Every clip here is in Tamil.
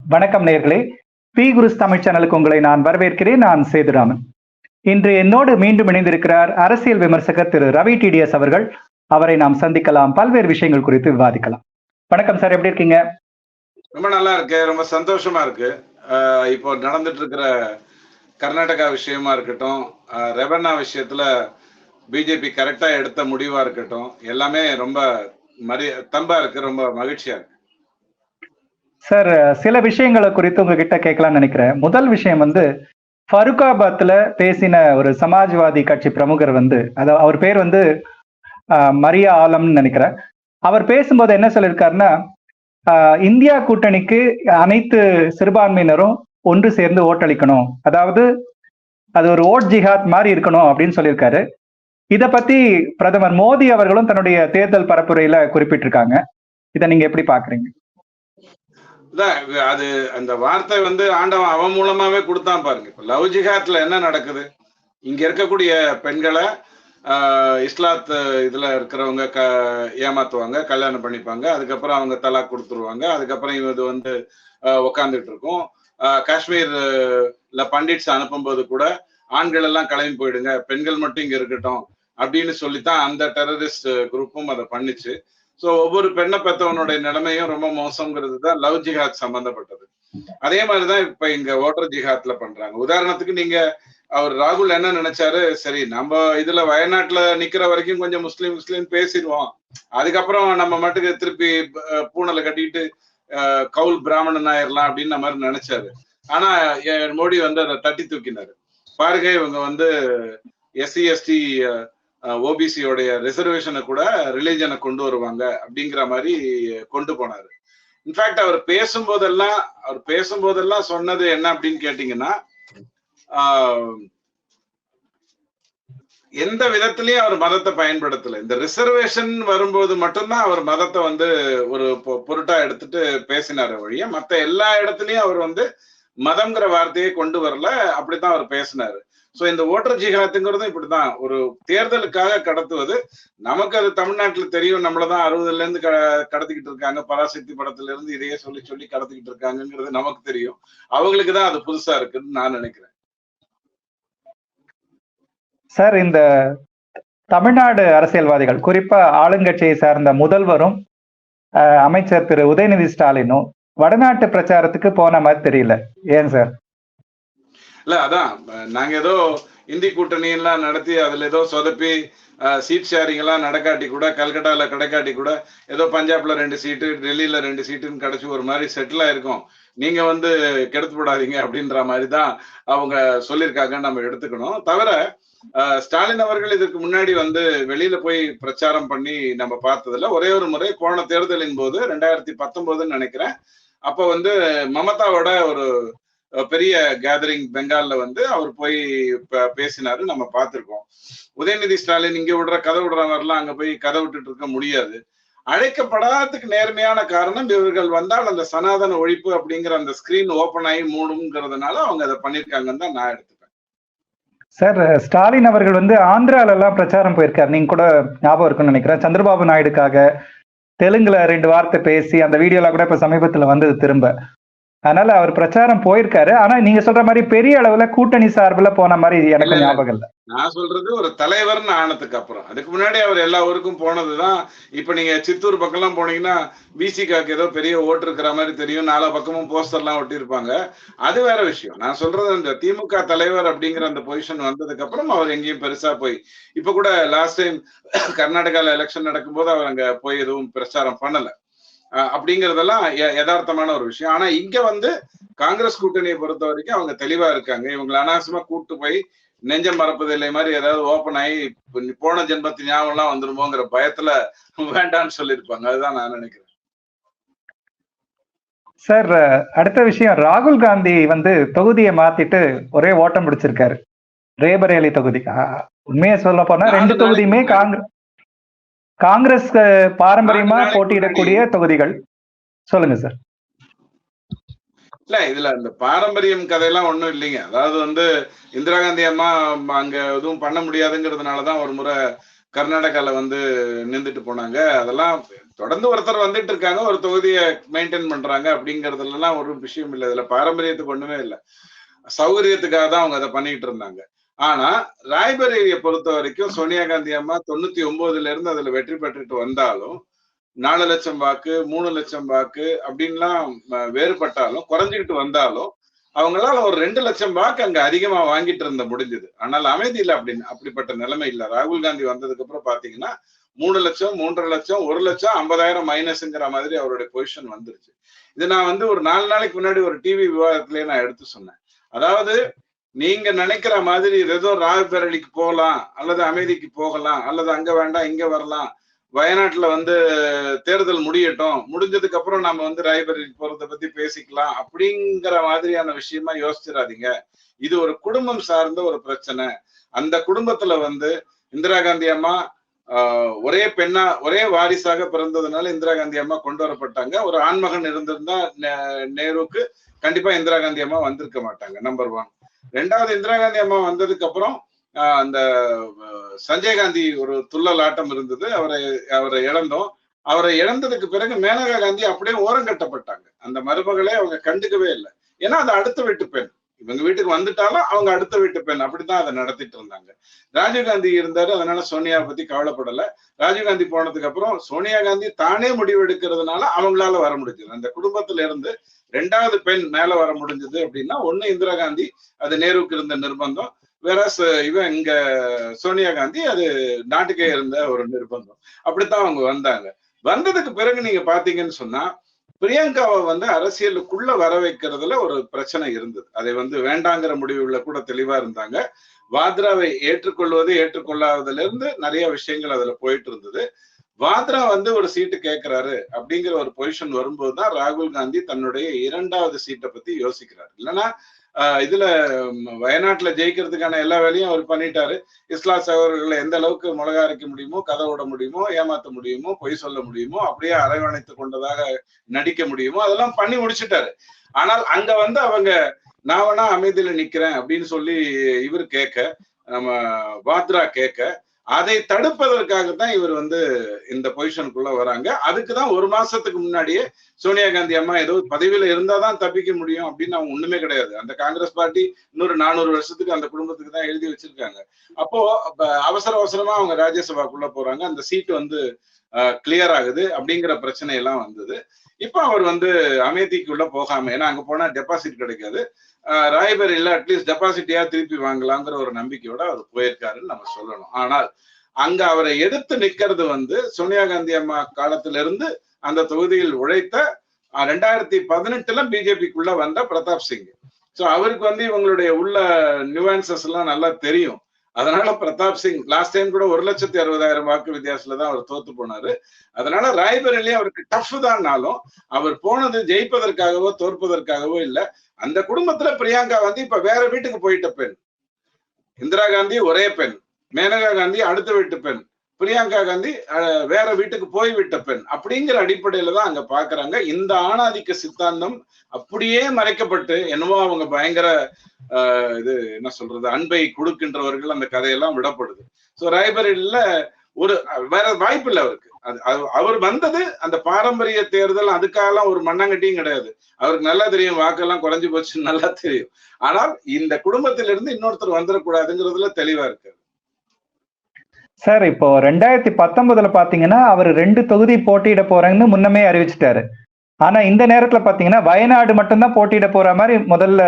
வணக்கம் நேயர்களே. பி குருஸ் தமிழ் சேனலுக்கு உங்களை நான் வரவேற்கிறேன். நான் சேதுராமன். இன்று என்னோடு மீண்டும் இணைந்திருக்கிறார் அரசியல் விமர்சகர் திரு ரவி டிடிஎஸ் அவர்கள். அவரை நாம் சந்திக்கலாம், பல்வேறு விஷயங்கள் குறித்து விவாதிக்கலாம். வணக்கம் சார், எப்படி இருக்கீங்க? ரொம்ப நல்லா இருக்கு, ரொம்ப சந்தோஷமா இருக்கு. இப்போ நடந்துட்டு இருக்கிற கர்நாடகா விஷயமா இருக்கட்டும், ரெவன்னா விஷயத்துல பிஜேபி கரெக்டா எடுத்த முடிவா இருக்கட்டும், எல்லாமே ரொம்ப தம்பா இருக்கு, ரொம்ப மகிழ்ச்சியா இருக்கு. சார், சில விஷயங்களை குறித்து உங்ககிட்ட கேட்கலாம்னு நினைக்கிறேன். முதல் விஷயம் ஃபருக்காபாத்ல பேசின ஒரு சமாஜ்வாதி கட்சி பிரமுகர் அவர் பேர் மரியா ஆலம்னு நினைக்கிறேன். அவர் பேசும்போது என்ன சொல்லியிருக்காருன்னா, இந்தியா கூட்டணிக்கு அனைத்து சிறுபான்மையினரும் ஒன்று சேர்ந்து ஓட்டளிக்கணும், அதாவது அது ஒரு ஓட் ஜிஹாத் மாதிரி இருக்கணும் அப்படின்னு சொல்லியிருக்காரு. இத பத்தி பிரதமர் மோடி அவர்களும் தன்னுடைய தேர்தல் பரப்புரையில குறிப்பிட்டிருக்காங்க. இதை நீங்க எப்படி பாக்குறீங்க? அது அந்த வார்த்தை ஆண்டவன் அவன் மூலமாவே கொடுத்தான் பாருங்க. இப்ப லவ் ஜிஹாத்ல என்ன நடக்குது? இங்க இருக்கக்கூடிய பெண்களை இஸ்லாத் இதுல இருக்கிறவங்க ஏமாத்துவாங்க, கல்யாணம் பண்ணிப்பாங்க, அதுக்கப்புறம் அவங்க தலாக் கொடுத்துருவாங்க, அதுக்கப்புறம் இது உக்காந்துட்டு இருக்கும். காஷ்மீர்ல பண்டிட்ஸ் அனுப்பும்போது கூட ஆண்கள் எல்லாம் கிளம்பி போயிடுங்க, பெண்கள் மட்டும் இங்க இருக்கட்டும் அப்படின்னு சொல்லித்தான் அந்த டெரரிஸ்ட் குரூப்பும் அதை பண்ணிச்சு. சோ ஒவ்வொரு பெண்ணை பெற்றவனுடைய நிலைமையும் ரொம்ப மோசம்ங்கிறது தான் லவ் ஜிஹாத் சம்பந்தப்பட்டது. அதே மாதிரிதான் இப்ப இங்க ஓட்டர் ஜிஹாத்ல பண்றாங்க. உதாரணத்துக்கு நீங்க அவர் ராகுல் என்ன நினைச்சாரு, சரி நம்ம இதுல வயநாட்டுல நிக்கிற வரைக்கும் கொஞ்சம் முஸ்லீம் பேசிடுவோம், அதுக்கப்புறம் நம்ம மட்டுக்கு திருப்பி பூனலை கட்டிக்கிட்டு கவுல் பிராமணன் ஆயிரலாம் அப்படின்னு மாதிரி நினைச்சாரு. ஆனா மோடி அதை தட்டி தூக்கினாரு. பாருங்க, இவங்க எஸ்சி எஸ்டி ஓபிசியோடைய ரிசர்வேஷனை கூட ரிலிஜனை கொண்டு வருவாங்க அப்படிங்கிற மாதிரி கொண்டு போனாரு. இன்ஃபேக்ட் அவர் பேசும்போதெல்லாம் சொன்னது என்ன அப்படின்னு கேட்டீங்கன்னா, எந்த விதத்திலயும் அவர் மதத்தை பயன்படுத்தல. இந்த ரிசர்வேஷன் வரும்போது மட்டும்தான் அவர் மதத்தை ஒரு பொருட்டா எடுத்துட்டு பேசினாரு வழிய, மத்த எல்லா இடத்துலயும் அவர் மதம்ங்கிற வார்த்தையை கொண்டு வரல. அப்படித்தான் அவர் பேசினாரு. சோ இந்த ஓட்டர் ஜிஹாத்துங்கிறதும் இப்படிதான், ஒரு தேர்தலுக்காக கடத்துவது. நமக்கு அது தமிழ்நாட்டுல தெரியும், நம்மளதான் 60ல இருந்து கடத்திக்கிட்டு இருக்காங்க, பராசக்தி படத்துல இருந்து இதையே சொல்லி கடத்திக்கிட்டு இருக்காங்கிறது நமக்கு தெரியும். அவங்களுக்குதான் அது புதுசா இருக்குன்னு நான் நினைக்கிறேன். சார், இந்த தமிழ்நாடு அரசியல்வாதிகள், குறிப்பா ஆளுங்கட்சியை சார்ந்த முதல்வரும் அமைச்சர் திரு உதயநிதி ஸ்டாலினும் வடநாட்டு பிரச்சாரத்துக்கு போன மாதிரி தெரியல. ஏன் சார்? இல்ல, அதான் நாங்க ஏதோ இந்தி கூட்டணி எல்லாம் நடத்தி அதுல ஏதோ சொதப்பி சீட் ஷேரிங் எல்லாம் நடக்காட்டி கூட, கல்கட்டால கிடைக்காட்டி கூட, ஏதோ பஞ்சாப்ல 2 சீட்டு, டெல்லியில 2 சீட்டுன்னு கிடைச்சி ஒரு மாதிரி செட்டில் ஆயிருக்கும், நீங்க கெடுத்து போடாதீங்க அப்படின்ற மாதிரி தான் அவங்க சொல்லியிருக்காங்கன்னு நம்ம எடுத்துக்கணும். தவிர ஸ்டாலின் அவர்கள் இதுக்கு முன்னாடி வெளியில போய் பிரச்சாரம் பண்ணி நம்ம பார்த்ததுல ஒரே ஒரு முறை போன தேர்தலின் போது 2019 நினைக்கிறேன். அப்ப மமதாவோட ஒரு பெரிய கேதரிங் பெங்கால்ல அவர் போய் பேசினாரு, நம்ம பார்த்திருக்கோம். உதயநிதி ஸ்டாலின் இங்க கதை விடுற மாதிரிலாம் அங்க போய் கதை விட்டுட்டு இருக்க முடியாது. அழைக்கப்படாததுக்கு நேர்மையான காரணம், இவர்கள் வந்தால் அந்த சனாதன ஒழிப்பு அப்படிங்கிற அந்த ஸ்கிரீன் ஓபன் ஆகி மூடுங்கிறதுனால அவங்க அதை பண்ணிருக்காங்கன்னு தான் நான் எடுத்துப்பேன். சார், ஸ்டாலின் அவர்கள் ஆந்திரால எல்லாம் பிரச்சாரம் போயிருக்காரு, நீங்க கூட ஞாபகம் இருக்குன்னு நினைக்கிறேன். சந்திரபாபு நாயுடுக்காக தெலுங்குல 2 வார்த்தை பேசி அந்த வீடியோலாம் கூட இப்ப சமீபத்துல வந்தது திரும்ப. அதனால அவர் பிரச்சாரம் போயிருக்காரு. ஆனா நீங்க சொல்ற மாதிரி பெரிய அளவுல கூட்டணி சார்பில் போன மாதிரி எனக்கு ஞாபகம் இல்ல. நான் சொல்றது ஒரு தலைவர்னு ஆனதுக்கு அப்புறம். அதுக்கு முன்னாடி அவர் எல்லா ஊருக்கும் போனதுதான். இப்ப நீங்க சித்தூர் பக்கம் எல்லாம் போனீங்கன்னா பிசிகாக்கு ஏதோ பெரிய ஓட்டு இருக்கிற மாதிரி தெரியும், 4 பக்கமும் போஸ்டர் எல்லாம் ஒட்டி இருப்பாங்க. அது வேற விஷயம். நான் சொல்றது அந்த திமுக தலைவர் அப்படிங்கிற அந்த பொசிஷன் வந்ததுக்கு அப்புறம் அவர் எங்கேயும் பெருசா போய், இப்ப கூட லாஸ்ட் டைம் கர்நாடகால எலெக்ஷன் நடக்கும்போது அவர் அங்க போய் எதுவும் பிரச்சாரம் பண்ணல. அப்படிங்கறதெல்லாம் யதார்த்தமான ஒரு விஷயம். ஆனா இங்க காங்கிரஸ் கூட்டணியை பொறுத்த வரைக்கும் அவங்க தெளிவா இருக்காங்க. இவங்களை அனாவசியமா கூட்டு போய் நெஞ்சம் மறப்பதில்லை மாதிரி ஏதாவது ஓப்பன் ஆகி போன ஜென்மத்தின் ஞாபகம் எல்லாம் வந்துருமோங்கிற பயத்துல வேண்டான்னு சொல்லியிருப்பாங்க. அதுதான் நான் நினைக்கிறேன். சார், அடுத்த விஷயம், ராகுல் காந்தி தொகுதியை மாத்திட்டு ஒரே ஓட்டம் பிடிச்சிருக்காரு, ரேபரேலி தொகுதி. உண்மையை சொல்ல போனா 2 தொகுதியுமே காங்கிரஸ் பாரம்பரியமா போட்டியிடக்கூடிய தொகுதிகள். சொல்லுங்க சார். இல்ல, இதுல இந்த பாரம்பரியம் கதையெல்லாம் ஒண்ணும் இல்லைங்க. அதாவது இந்திரா காந்தி அம்மா அங்க எதுவும் பண்ண முடியாதுங்கிறதுனாலதான் ஒரு முறை கர்நாடகால வந்து நின்றுட்டு போனாங்க. அதெல்லாம் தொடர்ந்து ஒருத்தர் வந்துட்டு இருக்காங்க, ஒரு தொகுதியை மெயின்டைன் பண்றாங்க அப்படிங்கறதுலாம் ஒரு விஷயம் இல்லை. இதுல பாரம்பரியத்துக்கு ஒண்ணுமே இல்லை, சௌகரியத்துக்காக தான் அவங்க அதை பண்ணிட்டு இருந்தாங்க. ஆனா ராய்பரேலியை பொறுத்த வரைக்கும் சோனியா காந்தி அம்மா 99 இருந்து அதுல வெற்றி பெற்றுட்டு வந்தாலும் 4 லட்சம் வாக்கு 3 லட்சம் வாக்கு அப்படின்லாம் வேறுபட்டாலும் குறைஞ்சுக்கிட்டு வந்தாலும் அவங்களால ஒரு 2 லட்சம் வாக்கு அங்க அதிகமா வாங்கிட்டு இருந்த முடிஞ்சது. ஆனால் அமைதியில் அப்படிப்பட்ட நிலைமை இல்ல. ராகுல் காந்தி வந்ததுக்கு அப்புறம் பாத்தீங்கன்னா 3 லட்சம் 3.5 லட்சம் 1 லட்சம் 50,000 மைனஸ்ங்கிற மாதிரி அவருடைய பொசிஷன் வந்துருச்சு. இது நான் வந்து ஒரு 4 நாளைக்கு முன்னாடி ஒரு டிவி விவாதத்திலேயே நான் எடுத்து சொன்னேன். அதாவது நீங்க நினைக்கிற மாதிரி ஏதோ ராய்பரேலிக்கு போகலாம் அல்லது அமைதிக்கு போகலாம் அல்லது அங்க வேண்டாம் இங்க வரலாம், வயநாட்டுல வந்து தேர்தல் முடியட்டும், முடிஞ்சதுக்கு அப்புறம் நம்ம வந்து ராய்பரேலிக்கு போறதை பத்தி பேசிக்கலாம் அப்படிங்கிற மாதிரியான விஷயமா யோசிச்சிடாதீங்க. இது ஒரு குடும்பம் சார்ந்த ஒரு பிரச்சனை. அந்த குடும்பத்துல வந்து இந்திரா காந்தி அம்மா ஒரே பெண்ணா ஒரே வாரிசாக பிறந்ததுனால இந்திரா காந்தி அம்மா கொண்டு வரப்பட்டாங்க. ஒரு ஆண்மகன் இருந்திருந்தா நேருவுக்கு கண்டிப்பா இந்திரா காந்தி அம்மா வந்திருக்க மாட்டாங்க. நம்பர் 1. 2வது, இந்திரா காந்தி அம்மா வந்ததுக்கு அப்புறம் அந்த சஞ்சய் காந்தி ஒரு துள்ளல் ஆட்டம் இருந்தது, அவரை இழந்தோம். அவரை இழந்ததுக்கு பிறகு மேனகா காந்தி அப்படியே ஓரங்கட்டப்பட்டாங்க. அந்த மருமகளே அவங்க கண்டுக்கவே இல்லை. ஏன்னா அது அடுத்த வீட்டு பெண், இவங்க வீட்டுக்கு வந்துட்டாலும் அவங்க அடுத்த வீட்டு பெண், அப்படித்தான் அதை நடத்திட்டு இருந்தாங்க. ராஜீவ்காந்தி இருந்தாரு, அதனால சோனியாவை பத்தி கவலைப்படல. ராஜீவ்காந்தி போனதுக்கு அப்புறம் சோனியா காந்தி தானே முடிவு எடுக்கிறதுனால அவங்களால வர முடிஞ்சது. அந்த குடும்பத்துல இருந்து 2வது பெண் மேல வர முடிஞ்சது அப்படின்னா, ஒண்ணு இந்திரா காந்தி, அது நேருவுக்கு இருந்த நிர்பந்தம், வேற இவன் இங்க சோனியா காந்தி, அது நாட்டுக்கே இருந்த ஒரு நிர்பந்தம். அப்படித்தான் அவங்க வந்தாங்க. வந்ததுக்கு பிறகு நீங்க பாத்தீங்கன்னு சொன்னா பிரியங்காவை வந்து அரசியலுக்குள்ள வர வைக்கிறதுல ஒரு பிரச்சனை இருந்தது. அதை வந்து வேண்டாங்கிற முடிவுல கூட தெளிவா இருந்தாங்க. வாத்ராவை ஏற்றுக்கொள்வது ஏற்றுக்கொள்ளாததுல இருந்து நிறைய விஷயங்கள் அதுல போயிட்டு இருந்தது. வாத்ரா வந்து ஒரு சீட்டு கேட்கிறாரு அப்படிங்கிற ஒரு பொசிஷன் வரும்போதுதான் ராகுல் காந்தி தன்னுடைய 2வது சீட்டை பத்தி யோசிக்கிறாரு. இல்லைன்னா இதுல வயநாட்டுல ஜெயிக்கிறதுக்கான எல்லா வேலையும் அவர் பண்ணிட்டாரு. இஸ்லாம் சகோதரர்களை எந்த அளவுக்கு மிளகா அரைக்க முடியுமோ, கதை விட முடியுமோ, ஏமாத்த முடியுமோ, பொய் சொல்ல முடியுமோ, அப்படியே அரவணைத்து கொண்டதாக நடிக்க முடியுமோ, அதெல்லாம் பண்ணி முடிச்சுட்டாரு. ஆனால் அங்க வந்து அவங்க நான் வேணா அமைதியில நிக்கிறேன் அப்படின்னு சொல்லி இவர் கேட்க, நம்ம வாத்ரா கேட்க, அதை தடுப்பதற்காகத்தான் இவர் வந்து இந்த பொசிஷனுக்குள்ள வராங்க. அதுக்குதான் 1 மாசத்துக்கு முன்னாடியே சோனியா காந்தி அம்மா ஏதோ பதவியில இருந்தாதான் தப்பிக்க முடியும் அப்படின்னு அவங்க ஒண்ணுமே கிடையாது. அந்த காங்கிரஸ் பார்ட்டி இன்னொரு 400 வருஷத்துக்கு அந்த குடும்பத்துக்கு தான் எழுதி வச்சிருக்காங்க. அப்போ அவசரமா அவங்க ராஜ்யசபாக்குள்ள போறாங்க. அந்த சீட்டு வந்து கிளியர் ஆகுது அப்படிங்கிற பிரச்சனை எல்லாம் வந்தது. இப்ப அவர் வந்து அமேதிக்குள்ள போகாம, ஏன்னா அங்க போனா டெபாசிட் கிடைக்காது, ராய்பரேலியில அட்லீஸ்ட் டெபாசிட்டியா திருப்பி வாங்கலாங்கிற ஒரு நம்பிக்கையோட அவர் போயிருக்காருன்னு நம்ம சொல்லணும். ஆனால் அங்க அவரை எதிர்த்து நிக்கிறது வந்து சோனியா காந்தி அம்மா காலத்துல இருந்து அந்த தொகுதியில் உழைத்த 2018 பிஜேபிக்குள்ள வந்த பிரதாப் சிங். சோ அவருக்கு வந்து இவங்களுடைய உள்ள நியூவான்சஸ் எல்லாம் நல்லா தெரியும். அதனால பிரதாப் சிங் லாஸ்ட் டைம் கூட 1,60,000 வாக்கு வித்தியாசத்துல தான் அவர் தோத்து போனாரு. அதனால ராய்பரேலி அவருக்கு டஃப் தான்னாலும் அவர் போனது ஜெயிப்பதற்காகவோ தோற்பதற்காகவோ இல்ல. அந்த குடும்பத்துல பிரியங்கா வந்து இப்ப வேற வீட்டுக்கு போயிட்ட பெண். இந்திரா காந்தி ஒரே பெண், மேனகா காந்தி அடுத்த வீட்டு பெண், பிரியங்கா காந்தி வேற வீட்டுக்கு போய்விட்ட பெண் அப்படிங்கிற அடிப்படையில தான் அங்க பாக்குறாங்க. இந்த ஆணாதிக்க சித்தாந்தம் அப்படியே மறைக்கப்பட்டு என்னவோ அவங்க பயங்கர இது என்ன சொல்றது அன்பை கொடுக்கின்றவர்கள் அந்த கதையெல்லாம் விடப்படுது. சோ ராய்பரேலியில ஒரு வேற வாய்ப்பு இல்லை அவருக்கு. அவர் வந்தது அந்த பாரம்பரிய தேர்தல், அதுக்காகலாம் ஒரு மண்ணாங்கட்டியும் கிடையாது. அவருக்கு நல்லா தெரியும் வாக்கெல்லாம் குறைஞ்சு போச்சுன்னு நல்லா தெரியும். ஆனால் இந்த குடும்பத்திலிருந்து இன்னொருத்தர் வந்துடக்கூடாதுங்கிறதுல தெளிவா இருக்காரு. சார், இப்போ 2019 பாத்தீங்கன்னா அவர் 2 தொகுதி போட்டியிட போறாங்கன்னு முன்னமே அறிவிச்சிட்டாரு. ஆனா இந்த நேரத்துல பாத்தீங்கன்னா வயநாடு மட்டும்தான் போட்டியிட போற மாதிரி முதல்ல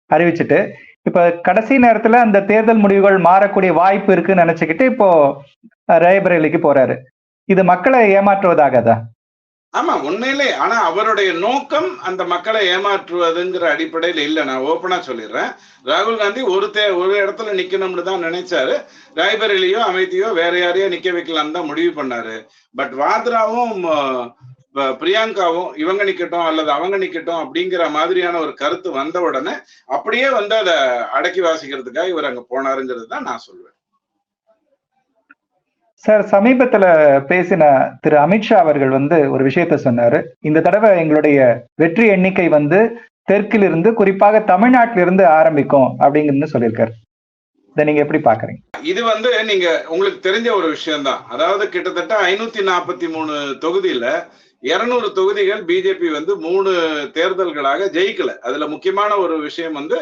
அறிவிச்சுட்டு, இப்ப கடைசி நேரத்துல அந்த தேர்தல் முடிவுகள் மாறக்கூடிய வாய்ப்பு இருக்குன்னு நினைச்சுக்கிட்டு இப்போ ராய்பரேலிக்கு போறாரு. இது மக்களை ஏமாற்றுவதாகதா? ஆமா, உண்மையிலே. ஆனா அவருடைய நோக்கம் அந்த மக்களை ஏமாற்றுவதுங்கிற அடிப்படையில் இல்ல. நான் ஓப்பனா சொல்லிடுறேன். ராகுல் காந்தி ஒரு இடத்துல நிக்கணும்னு தான் நினைச்சாரு. ராய்பரேலியோ அமைதியோ வேற யாரையோ நிக்க வைக்கலாம் தான் முடிவு பண்ணாரு. பட் வாத்ராவும் பிரியங்காவும் இவங்க நிக்கட்டும் அல்லது அவங்க நிக்கட்டும் அப்படிங்கிற மாதிரியான ஒரு கருத்து வந்த உடனே அப்படியே வந்து அதை அடக்கி வாசிக்கிறதுக்காக இவர் அங்க போனாருங்கிறது தான் நான் சொல்லுவேன். சார், சமீபத்துல பேசின திரு அமித்ஷா அவர்கள் வந்து ஒரு விஷயத்த சொன்னாரு. இந்த தடவை எங்களுடைய வெற்றி எண்ணிக்கை வந்து தெற்கிலிருந்து குறிப்பாக தமிழ்நாட்டிலிருந்து ஆரம்பிக்கும் அப்படிங்கிறது சொல்லியிருக்காரு. இதை நீங்க எப்படி பாக்குறீங்க? இது வந்து நீங்க உங்களுக்கு தெரிஞ்ச ஒரு விஷயம் தான். அதாவது கிட்டத்தட்ட 543 தொகுதியில 200 தொகுதிகள் பிஜேபி வந்து 3 தேர்தல்களாக ஜெயிக்கல. அதுல முக்கியமான ஒரு விஷயம் வந்து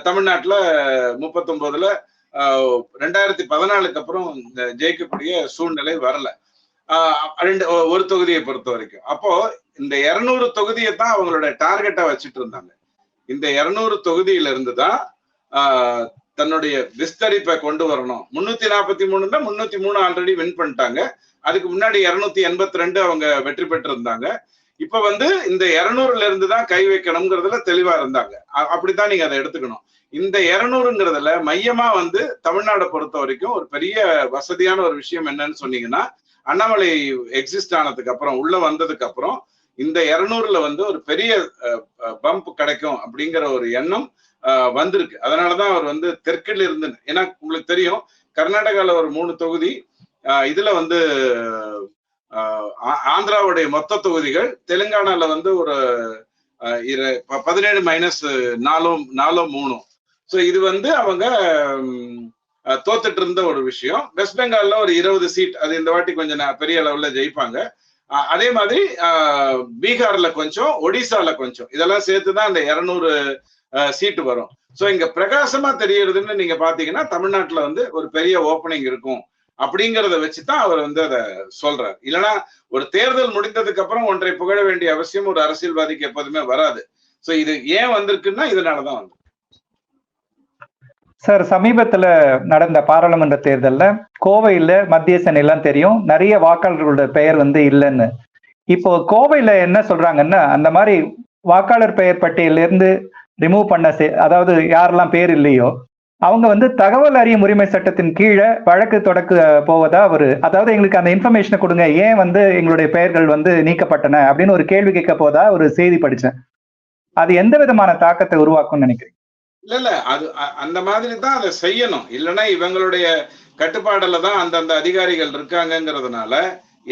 தமிழ்நாட்டுல 39ல 2014க்கு அப்புறம் ஜெயிக்கக்கூடிய சூழ்நிலை வரல. ஒரு தொகுதியை பொறுத்த வரைக்கும். அப்போ இந்த 200 தொகுதியை தான் அவங்களோட டார்கெட்டா வச்சுட்டு இருந்தாங்க. இந்த 200 தொகுதியில இருந்து தான் தன்னுடைய விஸ்தரிப்பை கொண்டு வரணும். 343 303 ஆல்ரெடி வின் பண்ணிட்டாங்க. அதுக்கு முன்னாடி 282 அவங்க வெற்றி பெற்று இருந்தாங்க. இப்ப வந்து இந்த 200ல இருந்து தான் கை வைக்கணுங்கிறதுல தெளிவா இருந்தாங்க. அப்படித்தான் நீங்க அதை எடுத்துக்கணும். இந்த 200ங்கிறதுல மையமா வந்து தமிழ்நாடை பொறுத்த வரைக்கும் ஒரு பெரிய வசதியான ஒரு விஷயம் என்னன்னு சொன்னீங்கன்னா, அண்ணாமலை எக்ஸிஸ்ட் ஆனதுக்கு அப்புறம் உள்ள வந்ததுக்கு அப்புறம் இந்த 200ல வந்து ஒரு பெரிய பம்ப் கிடைக்கும் அப்படிங்கிற ஒரு எண்ணம் வந்திருக்கு. அதனாலதான் அவர் வந்து தெற்கில் இருந்து, ஏன்னா உங்களுக்கு தெரியும் கர்நாடகால ஒரு 3 தொகுதி, இதுல வந்து ஆந்திராவுடைய மொத்த தொகுதிகள், தெலுங்கானால வந்து ஒரு 17-4-3. ஸோ இது வந்து அவங்க தோத்துட்டு இருந்த ஒரு விஷயம். வெஸ்ட் பெங்கால்ல ஒரு 20 சீட், அது இந்த வாட்டி கொஞ்சம் பெரிய அளவுல ஜெயிப்பாங்க. அதே மாதிரி பீகார்ல கொஞ்சம், ஒடிசால கொஞ்சம், இதெல்லாம் சேர்த்துதான் அந்த 200 சீட்டு வரும். சோ இங்க பிரகாசமா தெரியறதுன்னு நீங்க பாத்தீங்கன்னா தமிழ்நாட்டுல வந்து ஒரு பெரிய ஓப்பனிங் இருக்கும் அப்படிங்கிறத வச்சுதான் அவர் வந்து அதை சொல்றாரு. இல்லைன்னா ஒரு தேர்தல் முடிந்ததுக்கு அப்புறம் ஒன்றை புகழ வேண்டிய அவசியம் ஒரு அரசியல்வாதிக்கு எப்போதுமே வராது. சோ இது ஏன் வந்திருக்குன்னா இதனாலதான் வந்து. சார், சமீபத்துல நடந்த பாராளுமன்ற தேர்தல்ல கோவையில மத்திய சென்னையெல்லாம் தெரியும், நிறைய வாக்காளர்களோட பெயர் வந்து இல்லைன்னு. இப்போ கோவையில என்ன சொல்றாங்கன்னா, அந்த மாதிரி வாக்காளர் பெயர் பட்டியல இருந்து ரிமூவ் பண்ண, அதாவது யாரெல்லாம் பேர் இல்லையோ அவங்க வந்து தகவல் அறியும் உரிமை சட்டத்தின் கீழே வழக்கு தொடக்க போவதா அதாவது எங்களுக்கு அந்த இன்ஃபர்மேஷனை கொடுங்க, ஏன் வந்து எங்களுடைய பெயர்கள் வந்து நீக்கப்பட்டன அப்படின்னு ஒரு கேள்வி கேட்க போதா ஒரு செய்தி படிச்சேன். அது எந்த விதமான தாக்கத்தை உருவாக்கும்னு நினைக்கிறீங்க? இல்ல அது அந்த மாதிரி தான் அதை செய்யணும். இல்லைன்னா இவங்களுடைய கட்டுப்பாடுல தான் அந்தந்த அதிகாரிகள் இருக்காங்கிறதுனால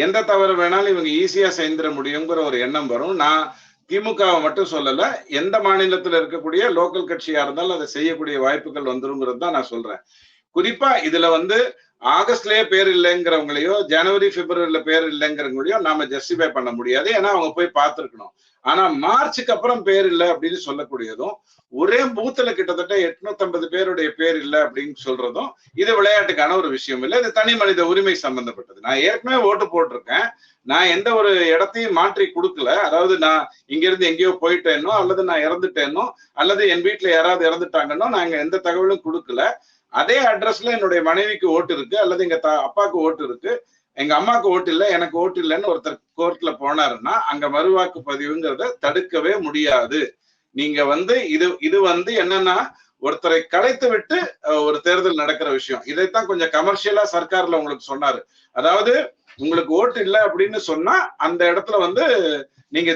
எந்த தவறு வேணாலும் இவங்க ஈஸியா செய்திட முடியுங்கிற ஒரு எண்ணம் வரும். நான் திமுகவை மட்டும் சொல்லல, எந்த மாநிலத்தில் இருக்கக்கூடிய லோக்கல் கட்சியா இருந்தாலும் அதை செய்யக்கூடிய வாய்ப்புகள் வந்துருங்கிறது தான் நான் சொல்றேன். குறிப்பா இதுல வந்து ஆகஸ்ட்லயே பேர் இல்லைங்கிறவங்களையோ ஜனவரி பிப்ரவரியில பேர் இல்லைங்கிறவங்களையோ நாம ஜஸ்டிஃபை பண்ண முடியாது, ஏன்னா அவங்க போய் பார்த்திருக்கணும். ஆனா மார்ச்சுக்கு அப்புறம் பேர் இல்லை அப்படின்னு சொல்லக்கூடியதும், ஒரே பூத்துல கிட்டத்தட்ட 850 பேருடைய பேர் இல்லை அப்படின்னு சொல்றதும் இது விளையாட்டுக்கான ஒரு விஷயம் இல்லை. இது தனி மனித உரிமை சம்பந்தப்பட்டது. நான் ஏற்கனவே ஓட்டு போட்டிருக்கேன். நான் எந்த ஒரு இடத்தையும் மாற்றி கொடுக்கல. அதாவது நான் இங்க இருந்து எங்கேயோ போயிட்டேனோ அல்லது நான் இறந்துட்டேனோ அல்லது என் வீட்டுல யாராவது இறந்துட்டாங்கன்னோ நாங்க எந்த தகவலும் கொடுக்கல. அதே அட்ரஸ்ல என்னுடைய மனைவிக்கு ஓட்டு இருக்கு, அல்லது எங்க அப்பாவுக்கு ஓட்டு இருக்கு, எங்க அம்மாவுக்கு ஓட்டு இல்லை, எனக்கு ஓட்டு இல்லைன்னு ஒருத்தர் கோர்ட்ல போனாருன்னா அங்க மறுவாக்கு பதிவுங்கிறத தடுக்கவே முடியாது. நீங்க வந்து இது வந்து என்னன்னா ஒருத்தரை கலைத்து விட்டு ஒரு தேர்தல் நடக்கிற விஷயம். இதைத்தான் கொஞ்சம் கமர்ஷியலா சர்க்கார்ல உங்களுக்கு சொன்னாரு. அதாவது உங்களுக்கு ஓட்டு இல்லை அப்படின்னு சொன்னா அந்த இடத்துல வந்து நீங்க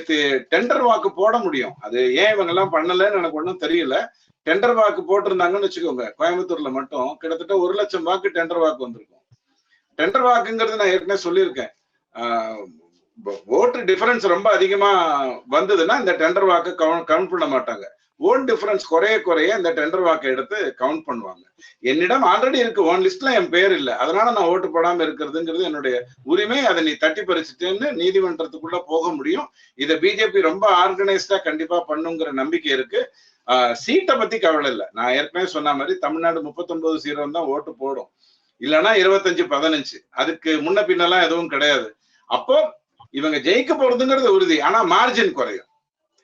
டெண்டர் வாக்கு போட முடியும். அது ஏன் இவங்க எல்லாம் பண்ணலன்னு எனக்கு ஒன்றும் தெரியல. டெண்டர் வாக்கு போட்டிருந்தாங்கன்னு வச்சுக்கோங்க, கோயம்புத்தூர்ல மட்டும் கிட்டத்தட்ட 1 லட்சம் வாக்கு டெண்டர் வாக்கு வந்திருக்கும். டெண்டர் வாக்குங்கிறது நான் ஏற்கனவே சொல்லியிருக்கேன், ஓட்டு டிஃபரன்ஸ் ரொம்ப அதிகமா வந்ததுன்னா இந்த டெண்டர் வாக்கு கவுண்ட் பண்ண மாட்டாங்க. ஓட் டிஃபரன்ஸ் குறைய இந்த டெண்டர் வாக்கை எடுத்து கவுண்ட் பண்ணுவாங்க. என்னிடம் ஆல்ரெடி இருக்கு, ஒன் லிஸ்ட்ல என் பேர் இல்லை, அதனால நான் ஓட்டு போடாம இருக்கிறதுங்கிறது என்னுடைய உரிமை. அதை நீ தட்டி பறிச்சுட்டேன்னு நீதிமன்றத்துக்குள்ள போக முடியும். இதை பிஜேபி ரொம்ப ஆர்கனைஸ்டா கண்டிப்பா பண்ணுங்கிற நம்பிக்கை இருக்கு. சீட்டை பத்தி கவலை இல்லை. நான் ஏற்கனவே சொன்ன மாதிரி தமிழ்நாடு 39-0 தான் ஓட்டு போடும், இல்லைன்னா 25-15. அதுக்கு முன்ன பின்னெல்லாம் எதுவும் கிடையாது. அப்போ இவங்க ஜெயிக்க போறதுங்கிறது உறுதி, ஆனா மார்ஜின் குறையும்.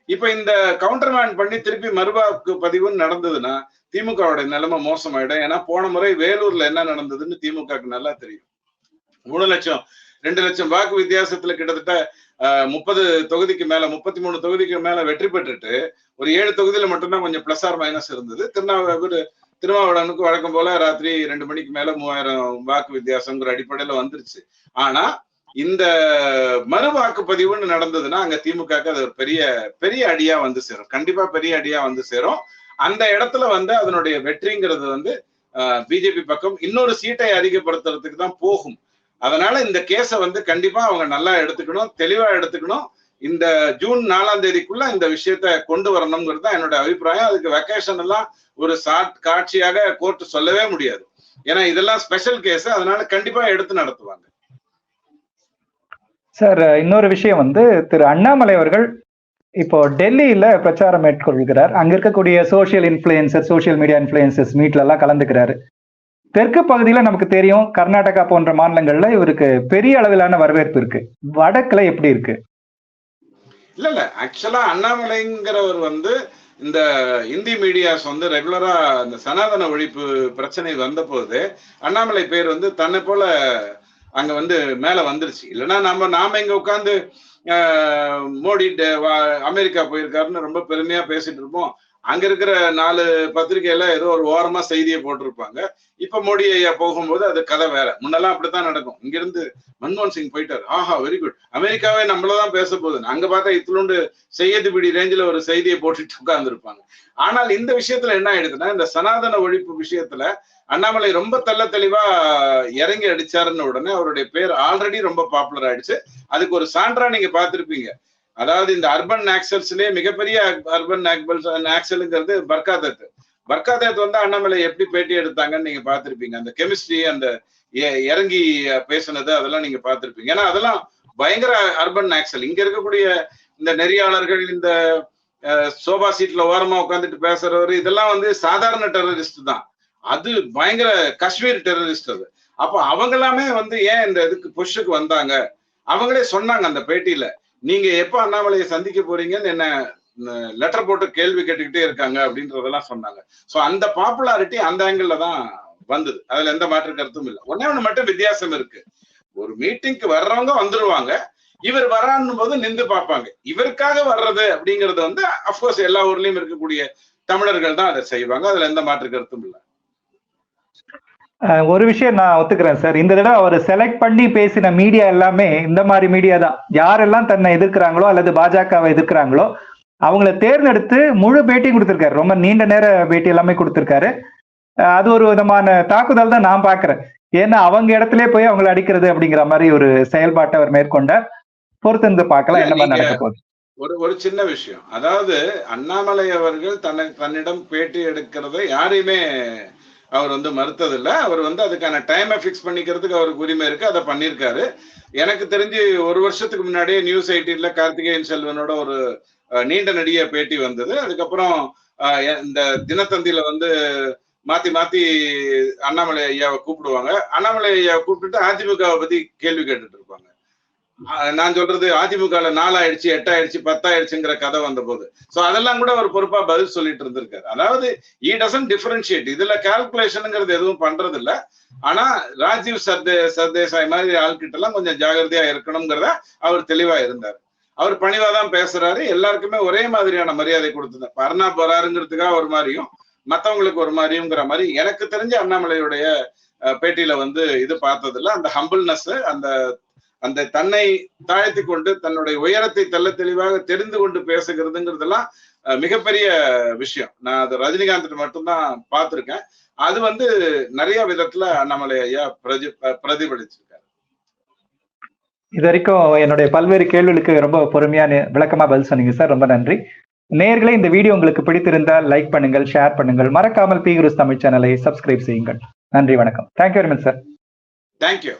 இப்ப இந்த கவுண்டர்மேன் பண்ணி திருப்பி மறுவாக்கு பதிவுன்னு நடந்ததுன்னா திமுகவோட நிலைமை மோசமாயிடும். ஏன்னா போன முறை வேலூர்ல என்ன நடந்ததுன்னு திமுகவுக்கு நல்லா தெரியும். 3 லட்சம் 2 லட்சம் வாக்கு வித்தியாசத்துல கிட்டத்தட்ட 30 தொகுதிக்கு மேல 33 தொகுதிக்கு மேல வெற்றி பெற்றுட்டு ஒரு 7 தொகுதியில மட்டும்தான் கொஞ்சம் பிளஸ் ஆர் மைனஸ் இருந்தது. திருமாவளவனுக்கு வழக்கம் போல ராத்திரி 2 மணிக்கு மேல 3000 வாக்கு வித்தியாசங்கிற அடிப்படையில வந்துருச்சு. ஆனா இந்த மறு வாக்குப்பதிவுன்னு நடந்ததுன்னா அங்க திமுக அது ஒரு பெரிய அடியா வந்து சேரும். கண்டிப்பா பெரிய அடியா வந்து சேரும். அந்த இடத்துல வந்து அதனுடைய வெற்றிங்கிறது வந்து பிஜேபி பக்கம் இன்னொரு சீட்டை அதிகப்படுத்துறதுக்கு தான் போகும். அதனால இந்த கேஸை வந்து கண்டிப்பா அவங்க நல்லா எடுத்துக்கணும், தெளிவா எடுத்துக்கணும். இந்த ஜூன் 4ஆம் தேதிக்குள்ள இந்த விஷயத்த கொண்டு வரணுங்கிறது தான் என்னோட அபிப்பிராயம். அதுக்கு வெக்கேஷன் எல்லாம் ஒரு காட்சியாக கோர்ட் சொல்லவே முடியாது. ஏன்னா இதெல்லாம் ஸ்பெஷல் கேஸ், அதனால கண்டிப்பா எடுத்து நடத்துவாங்க. சார், இன்னொரு விஷயம் வந்து திரு அண்ணாமலை அவர்கள் இப்போ டெல்லியில பிரச்சாரம் மேற்கொள்கிறார். அங்க இருக்கக்கூடிய social influencer, social media influencers மீட்ல எல்லாம் கலந்துக்கிறாரு. தெற்கு பகுதியில நமக்கு தெரியும், கர்நாடகா போன்ற மாநிலங்கள்ல இவருக்கு பெரிய அளவிலான வரவேற்பு இருக்கு. வடக்குல எப்படி இருக்கு? இல்ல ஆக்சுவலா அண்ணாமலைங்கிறவர் வந்து இந்த இந்தி மீடியாஸ் வந்து ரெகுலரா இந்த சனாதன ஒழிப்பு பிரச்சனை வந்த போது அண்ணாமலை பேர் வந்து தன்னை போல அங்க வந்து மேல வந்துருச்சு. இல்லைன்னா நாம இங்க உட்காந்து மோடி அமெரிக்கா போயிருக்காருன்னு ரொம்ப பெருமையா பேசிட்டு இருப்போம். அங்க இருக்கிற 4 பத்திரிகையில ஏதோ ஒரு ஓரமா செய்தியை போட்டிருப்பாங்க. இப்ப மோடி ஐயா போகும்போது அது கதை வேற. முன்னெல்லாம் அப்படித்தான் நடக்கும். இங்க இருந்து மன்மோகன் சிங் போயிட்டாரு, ஆஹா வெரி குட், அமெரிக்காவே நம்மளதான் பேச போகுது, அங்க பார்த்தா இத்துளுண்டு செய்யதுபிடி ரேஞ்சில ஒரு செய்தியை போட்டுட்டு உட்கார்ந்து இருப்பாங்க. ஆனால் இந்த விஷயத்துல என்ன ஆயிடுதுன்னா, இந்த சனாதன ஒழிப்பு விஷயத்துல அண்ணாமலை ரொம்ப தெளிவா இறங்கி அடிச்சாருன்னு உடனே அவருடைய பேர் ஆல்ரெடி ரொம்ப பாப்புலர் ஆயிடுச்சு. அதுக்கு ஒரு சான்றா நீங்க பார்த்திருப்பீங்க. அதாவது இந்த அர்பன் நாக்சல்ஸ்லயே மிகப்பெரிய அர்பன் நாக்சலுங்கிறது பர்காதத் வந்து அண்ணாமலை எப்படி பேட்டி எடுத்தாங்கன்னு நீங்க பார்த்திருப்பீங்க. அந்த கெமிஸ்ட்ரி, அந்த இறங்கி பேசுனது, அதெல்லாம் நீங்க பார்த்திருப்பீங்க. ஏன்னா அதெல்லாம் பயங்கர அர்பன் நாக்சல். இங்க இருக்கக்கூடிய இந்த நெறியாளர்கள், இந்த சோபா சீட்ல ஓரமா உட்காந்துட்டு பேசுறவர், இதெல்லாம் வந்து சாதாரண டெரரிஸ்ட் தான். அது பயங்கர காஷ்மீர் டெரரிஸ்ட் அது. அப்ப அவங்க எல்லாமே வந்து ஏன் இந்த இதுக்கு புஷ்ஷுக்கு வந்தாங்க, அவங்களே சொன்னாங்க அந்த பேட்டியில, நீங்க எப்ப அண்ணாமலையை சந்திக்க போறீங்கன்னு என்ன லெட்டர் போட்டு கேள்வி கேட்டுக்கிட்டே இருக்காங்க அப்படின்றதெல்லாம் சொன்னாங்க. சோ அந்த பாப்புலாரிட்டி அந்த ஆங்கிள் தான் வந்தது. அதுல எந்த மாற்று கருத்தும் இல்லை. ஒண்ணு மட்டும் வித்தியாசம் இருக்கு. ஒரு மீட்டிங்க்கு வர்றவங்க வந்துருவாங்க, இவர் வரான்னு போது நின்று பார்ப்பாங்க. இவருக்காக வர்றது அப்படிங்கிறது வந்து அப்கோர்ஸ் எல்லா ஊர்லயும் இருக்கக்கூடிய தமிழர்கள் தான் அதை செய்வாங்க. அதுல எந்த மாற்று கருத்தும் இல்லை. ஒரு விஷயம் நான் ஒத்துக்கிறேன் சார். இந்த தடவை அவர் செலக்ட் பண்ணி பேசின மீடியா எல்லாமே இந்த மாதிரி மீடியா தான். யாரெல்லாம் தன்னை எதிர்க்கிறாங்களோ அல்லது பாஜகவை எதிர்க்கிறாங்களோ அவங்கள தேர்ந்தெடுத்து முழு பேட்டி கொடுத்திருக்காரு. ரொம்ப நீண்ட நேர பேட்டி எல்லாமே கொடுத்திருக்காரு. அது ஒரு விதமான தாக்குதல் தான் நான் பாக்குறேன். ஏன்னா அவங்க இடத்துல போய் அவங்களை அடிக்கிறது அப்படிங்கிற மாதிரி ஒரு செயல்பாட்டை அவர் மேற்கொண்டார். பொறுத்திருந்து பார்க்கலாம் என்ன மாதிரி நடக்க போகுது. ஒரு சின்ன விஷயம், அதாவது அண்ணாமலை அவர்கள் தன்னிடம் பேட்டி எடுக்கிறத யாரையுமே அவர் வந்து மறுத்ததில்லை. அவர் வந்து அதுக்கான டைமை பிக்ஸ் பண்ணிக்கிறதுக்கு அவருக்கு உரிமை இருக்கு, அதை பண்ணியிருக்காரு. எனக்கு தெரிஞ்சு 1 வருஷத்துக்கு முன்னாடியே நியூஸ் 18ல கார்த்திகேயன் செல்வனோட ஒரு நீண்ட நெடிய பேட்டி வந்தது. அதுக்கப்புறம் இந்த தினத்தந்தியில வந்து மாத்தி அண்ணாமலை ஐயாவை கூப்பிடுவாங்க. அண்ணாமலை ஐயாவை கூப்பிட்டுட்டு அதிமுகவை பத்தி கேள்வி கேட்டுட்டு இருப்பாங்க. நான் சொல்றது அதிமுக 4 ஆயிடுச்சு, 8 ஆயிடுச்சு, 10 ஆயிடுச்சுங்கிற கதை வந்த போது சோ அதெல்லாம் கூட ஒரு பொறுப்பா பதில் சொல்லிட்டு இருந்திருக்காரு. அதாவது he doesn't differentiate. இதுல கால்குலேஷனுங்கிறது எதுவும் பண்றது இல்ல. ஆனா ராஜீவ் சர்தேசாய் மாதிரி ஆள்கிட்ட எல்லாம் கொஞ்சம் ஜாகிரதையா இருக்கணுங்கிறத அவர் தெளிவா இருந்தார். அவர் பணிவாதான் பேசுறாரு. எல்லாருக்குமே ஒரே மாதிரியான மரியாதை கொடுத்துதான். அர்ணாப் வராருங்கிறதுக்காக ஒரு மாதிரியும் மத்தவங்களுக்கு ஒரு மாதிரியும்ங்கிற மாதிரி எனக்கு தெரிஞ்ச அண்ணாமலையுடைய பேட்டியில வந்து இது பார்த்ததில்ல. அந்த ஹம்பிள்னஸ், அந்த தன்னை தாழ்த்தி கொண்டு தன்னுடைய உயரத்தை தெளிவாக தெரிந்து கொண்டு பேசுகிறதுங்கிறதெல்லாம் மிகப்பெரிய விஷயம். நான் அது ரஜினிகாந்த் மட்டும்தான் பார்த்திருக்கேன். அது வந்து நிறைய விதத்துல அண்ணாமலை ஐயா பிரதிபலிச்சிருக்காரு. இது வரைக்கும் என்னுடைய பல்வேறு கேள்விகளுக்கு ரொம்ப பொறுமையான விளக்கமா பதில் சொன்னீங்க சார். ரொம்ப நன்றி. நேயர்களே, இந்த வீடியோ உங்களுக்கு பிடித்திருந்தால் லைக் பண்ணுங்கள், ஷேர் பண்ணுங்கள், மறக்காமல் பி குருஸ் தமிழ் சேனலை சப்ஸ்கிரைப் செய்யுங்கள். நன்றி, வணக்கம். Thank you very much sir. Thank you.